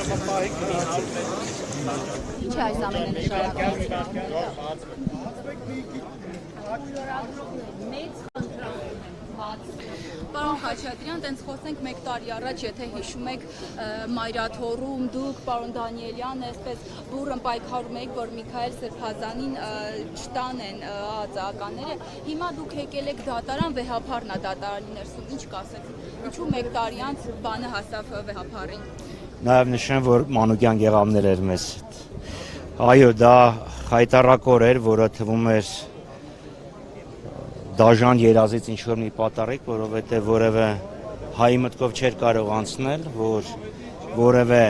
Ինչ է այս ամենը նշանակում։ Պարոն Խաչատրյան, տենց խոսենք 1 տարի առաջ, եթե հիշում եք Մայրաթորում դուք, պարոն Դանիելյանը, այսպես բուռն պայքարում եք, որ Միքայել Սրբազանին չտանեն ԱԱԾ-ականները, հիմա դուք եկել եք դատարան, վեհափառն է դատարանի ներսում, ինչ կասեք, ինչու 1 տարի անց բանը հասավ վեհափառին։ Նաև նշեմ, որ Մանուկյան Գեղամներ էր մեզ հետ։ Այո, դա խայտառակոր էր, որը թվում էր դաժան երազից ինչ-որ մի պատառիկ, որովհետև որևէ հայի մտքով չէր կարող անցնել, որ որևէ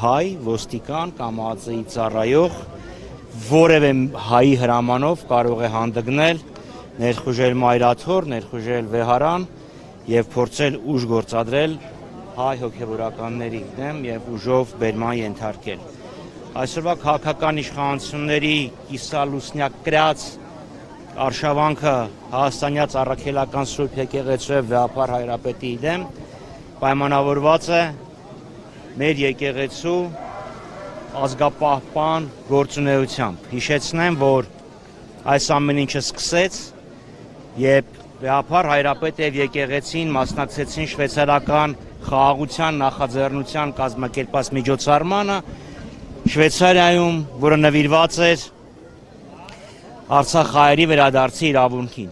հայ, ոստիկան կամ ԱԱԾ-ի ծառայող, որևէ հայի հրամանով կարող է հանդգնել, ներխուժել Մայրաթոր, ներխուժել Վեհարան և փորձել ուժ գործադրել հայ հոգևորականների դեմ և ուժով բերման ենթարկել։ Այսօրվա քաղաքական իշխանությունների կիսալուսնյակ կրած արշավանքը Հայաստանյաց առաքելական Սուրբ եկեղեցու և Վեհափառ Հայրապետի դեմ պայմանավորված է մեր եկեղեցու ազգապահպան գործունեությամբ։ Հիշեցնեմ, որ այս ամեն ինչը սկսեց, երբ Վեհափառ Հայրապետը և եկեղեցին մասնակցեցին շվեյցարական խաղաղության նախաձեռնության կազմակերպած միջոցառմանը Շվեյցարիայում, որը նվիրված էր Արցախ հայերի վերադարձի իրավունքին։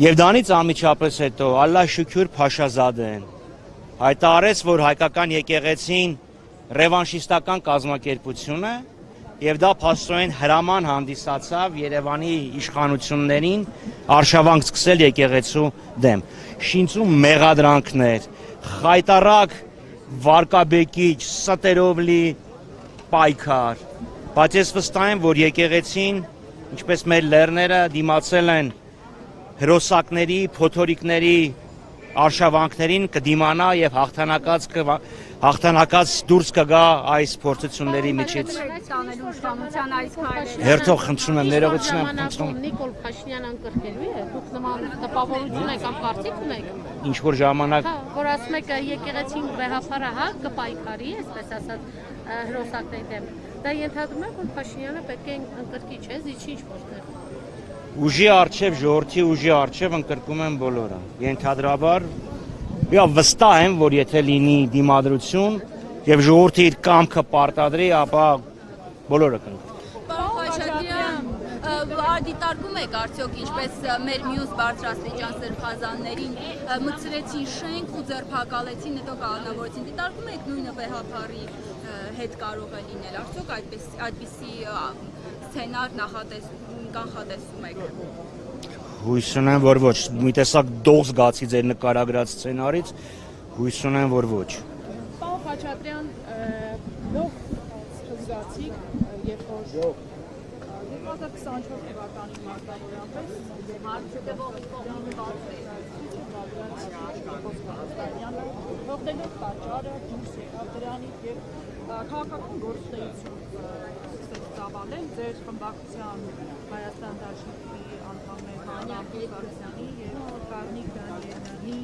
Եվ դրանից անմիջապես հետո Ալլահ շուքուր Փաշազադեն հայտարարեց, որ հայկական եկեղեցին ռևանշիստական կազմակերպություն է և դա փաստորեն հրաման հանդիսացավ Երևանի իշխանություններին արշավանք սկսել եկեղեցու դեմ։ Շինծու մեղադրանքներ, խայտառակ վարկաբեկիչ, ստերով լի պայքար, բայց ես վստահ եմ, որ եկեղեցին, ինչպես մեր լեռները, դիմացել են հրոսակների, փոթորիկների արշավանքներին, կդիմանա և հաղթանակած դուրս կգա այս փորձությունների միջից։ Հերթով խնդրում եմ, ներողություն եմ խնդրում։ Նիկոլ Փաշինյանը ընկրկելու է, դուք նման տպավորություն եք կամ կարծիք ունեք։ Ինչ-որ ժամանակ։ Որ ասում եք եկեղեցին Վեհափառը կպայքարի, այսպես ասած, հրոսակների դեմ։ Դա ենթադրում է, որ Փաշինյանը պետք է ընկրկի, չէ՞, զիջի ինչ-որտեղ։ Ուժի առջև, ժողովրդի ուժի առջև ընկրկում են բոլորը։ Ենթադրաբար, վստահ եմ, որ եթե լինի դիմադրություն և ժողովուրդը իր կամքը պարտադրի, ապա բոլորը կընկրկեն։ Պարոն Խաչատրյան, արդիտարկում եք արդյոք ինչպես մեր մյուս բարձրաստիճան սրբազաններին մտցրեցին շենք ու ձերբակալեցին, հետո կալանավորեցին, դիտարկում եք նույնը Վեհափառի հետ կարող է լինել, արդյոք այդպիսի սցենար կանխատեսում եք։ Հույս ունեմ, որ ոչ, մի տեսակ դող զգացի ձեր նկարագրած սցենարից, հույս ունեմ, որ ոչ։ Պարոն Խաչատրյան, լավ զգացիք, երբ որ 2024 թվականի մարտավորյան պես հողտելով տաճարը դուրս եկավ դրանից և քաղաքական գործունեություն ծավալել ձեր խմբակցության Հայաստան դաշնքի անդամներ Հանրապետ Վարդյանի և Կարնիկ Դանիելյանի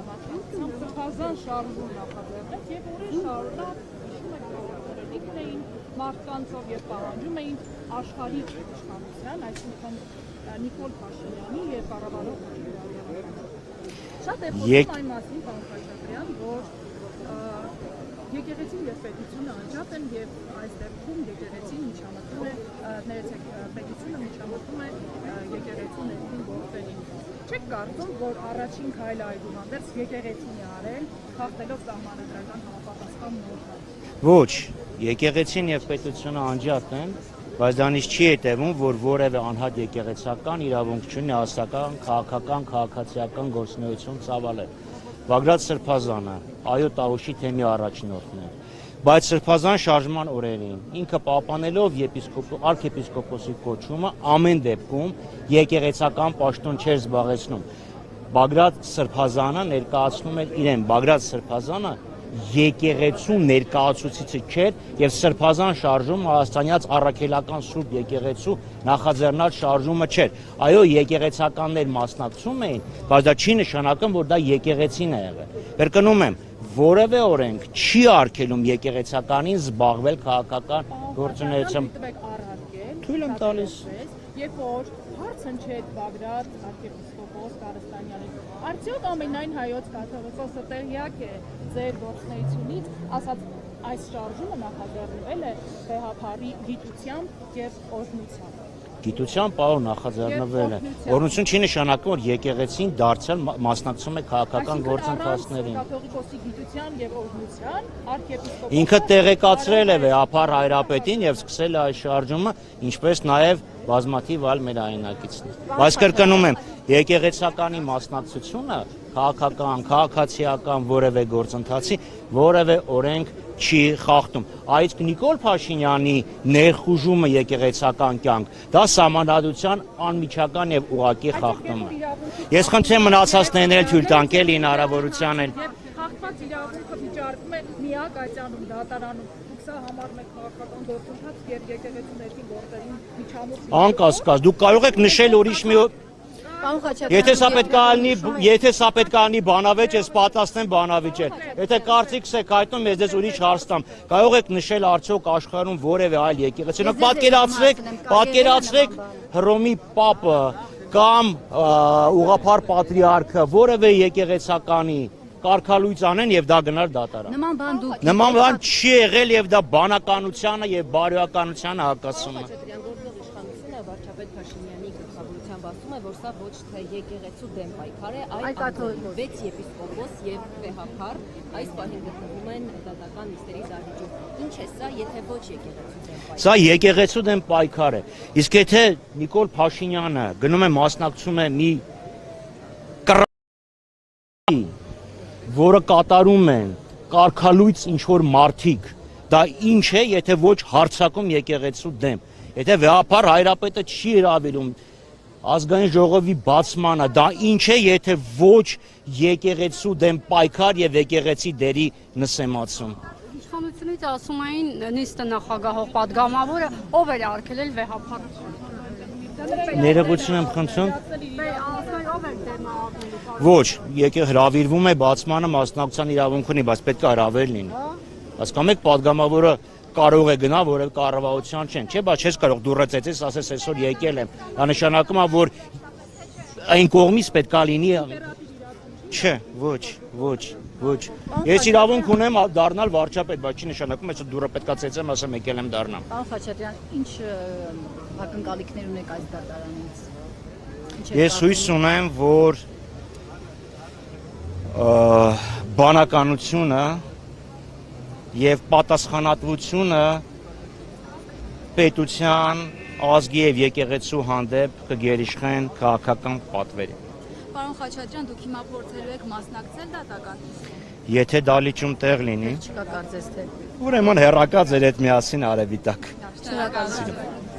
մասնակցությամբ սրբազան շարժում նախաձեռնեց և օրեր շարունակ հիշում եք օրերին էին մարդկանցով և պահանջում էին աշխարհիկ իշխանության, այսինքն Նիկոլ Փաշինյանի և կառավարող Քոչարյանի։ Շատ է խոսում այն մասին, պարոն Խաչատրյան, որ եկեղեցին և պետությունը անջատ են և այս դեպքում եկեղեցին միջամտում է, պետությունը միջամտում է եկեղեցու ներքին գործերին։ Չեք կարծում, որ առաջին քայլը այդուհանդերձ եկեղեցին է արել, խախտելով սահմանադրական համապատասխան նորմը։ Ոչ, եկեղեցին և պետությունը անջատ են, բայց դրանից չի հետևում, որ որևէ անհատ եկեղեցական իրավունք չունի ասական, քաղաքական, քաղաքացիական գործունեություն ծավալել։ Բագրատ Սրբազանը Այո Տավուշի թեմի առաջնորդն է, բայց Սրբազան շարժման օրերին ինքը պահպանելով արքեպիսկոպոսի կոչումը ամեն դեպքում եկեղեցական պաշտոն չէր զբաղեցնում։ Բագրատ Սրբազանը ներկայացնում էր իրեն, Բագրատ Սրբազանը եկեղեցու ներկայացուցիչը չէր և Սրբազան շարժումը Հայաստանյաց առաքելական Սուրբ եկեղեցու նախաձեռնած շարժումը չէր։ Այո, եկեղեցականներ մասնակցում էին, բայց դա չի նշանակում, որ դա եկեղեցին է եղել։ Կրկնում եմ, որևէ օրենք չի արգելում եկեղեցականին զբաղվել քաղաքական գործունեությամբ։ Թույլ եմ տալիս։ Երբ որ հարց հնչեց Բագրատ arczepiskopos Կարստանյանին, արդյոք ամենայն հայոց կաթողիկոսը տեղյակ է ձեր գործունեությունից, ասած այս շարժումը նախաձեռնվել է վեհափարի գիտությամբ եւ օրհնությամբ։ Գիտության պահով նախաձեռնվել է։ Օրհնություն չի նշանակում, որ եկեղեցին դարձյալ մասնակցում է քաղաքական գործընթացներին։ Կաթողիկոսի գիտության եւ օրհնության arczepiskopos Ինքը տեղեկացրել է վեհափար հայրապետին եւ սկսել է այս շարժումը, ինչպես նաեւ բազմաթիվ այլ մեր հայրենակիցներ։ Բայց կրկնում եմ, եկեղեցականի մասնակցությունը քաղաքական, քաղաքացիական որևէ գործընթացի որևէ օրենք չի խախտում։ Այս Նիկոլ Փաշինյանի ներխուժումը եկեղեցական կյանք, դա սահմանադրության անմիջական եւ ուղղակի խախտում է։ Ես խնդրեմ մնացածներին թույլ տանք էլի հնարավորության էլ։ Խախտված իրավունքը վիճարկում է միակ այցանում դատարանում։ Սա համարում եք քաղաքական գործընթաց եւ եկեղեցու ներքին գործերին միջամուխ։ Անկասկած, դուք կարող եք նշել ուրիշ մի Եթե սա պետք է անի բանավեճ, ես պատասխանեմ բանավեճել։ Եթե կարծիքս եք հայտնում, ես դες ուրիշ հարց տամ։ Կարող եք նշել արդյոք աշխարհում որևէ այլ եկեղեցի։ Պատկերացրեք Հռոմի Պապը կամ ուղղափառ պատրիարքը որևէ եկեղեցականի կարգալույծ անեն եւ դա գնար դատարան։ Նման բան չի եղել եւ դա բանականությանը եւ բարոյականությանը հակասում է։ Վարչապետ Փաշինյանի գլխավորությամբ ասում է, որ սա ոչ թե եկեղեցու դեմ պայքար է, այլ 6 եպիսկոպոս եւ վեհափար այս պահին գտնվում են դատական նիստերի դահլիճում։ Ինչ է սա, եթե ոչ եկեղեցու դեմ պայքար։ Սա եկեղեցու դեմ պայքար է։ Իսկ եթե Նիկոլ Փաշինյանը գնում է մասնակցում է մի որը կատարում են կարգալույծ ինչ որ մարդիկ, դա ինչ է, եթե ոչ հարձակում եկեղեցու դեմ։ Եթե վեհափար հայրապետը չի հրավիրում ազգային ժողովի բացմանը, դա ինչ է, եթե ոչ եկեղեցու դեմ պայքար եւ եկեղեցի դերի նսեմացում։ Իշխանությունից ասում էին նիստը նախագահող падգամավորը ով էր արգելել վեհափար։ Ներողություն եմ խնդրում։ Ոչ, եկեղեցի հրավիրվում է բացմանը մասնակցության իրավունք ունի, բայց պետք է հրավեր լինի։ Հասկանում եք, падգամավորը կարող է գնա, որև կառավարության չեն, չէ, բայց չես կարող դուրը ծեծես, ասես այսօր եկել եմ։ Դա նշանակում է, որ այն կողմից պետք է լինի։ Չէ, ոչ։ Ես իրավունք ունեմ դառնալ վարչապետ, բայց չի նշանակում, այսօր դուրը պետք է ծեծեմ, ասեմ եկել եմ դառնամ։ Պարոն Խաչատրյան, ինչ ակնկալիքներ ունեք այս դատարանից։ Ես հույս ունեմ, որ բանականությունը եւ պատասխանատվությունը պետության, ազգի եւ եկեղեցու հանդեպ կգերիշխեն քաղաքական պատվերին։ Պարոն Խաչատրյան, դուք հիմա փորձելու եք մասնակցել դատական նիստին։ Եթե դալիճում տեղ լինի, Չկա կարծես թե։ ուրեմն հեռակա ձեր հետ միասին արևի տակ։ Շնորհակալություն։